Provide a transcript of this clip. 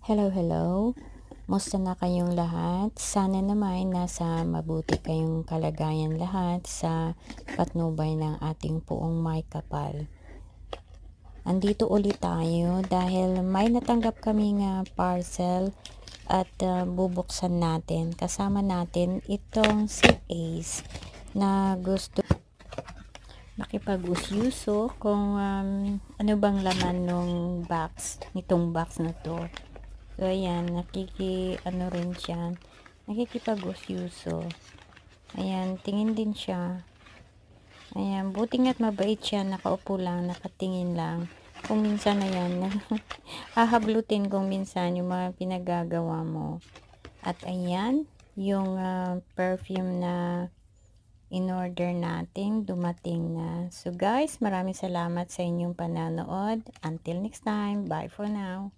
Hello, hello. Musta na kayong lahat? Sana naman nasa mabuti kayong kalagayan lahat sa patnubay ng ating puong may kapal. Andito ulit tayo dahil may natanggap kaming parcel at bubuksan natin. Kasama natin itong si Ace na gusto makipag-usyuso kung ano bang laman nitong box na to. So, ayan, rin siya, nakikipag-usyuso. Ayan, tingin din siya. Ayan, buti nga't mabait siya, nakaupo lang, nakatingin lang. Kung minsan, ayan, hahablutin kung minsan yung mga pinagagawa mo. At ayan, yung perfume na in-order natin, dumating na. So guys, maraming salamat sa inyong pananood. Until next time, bye for now.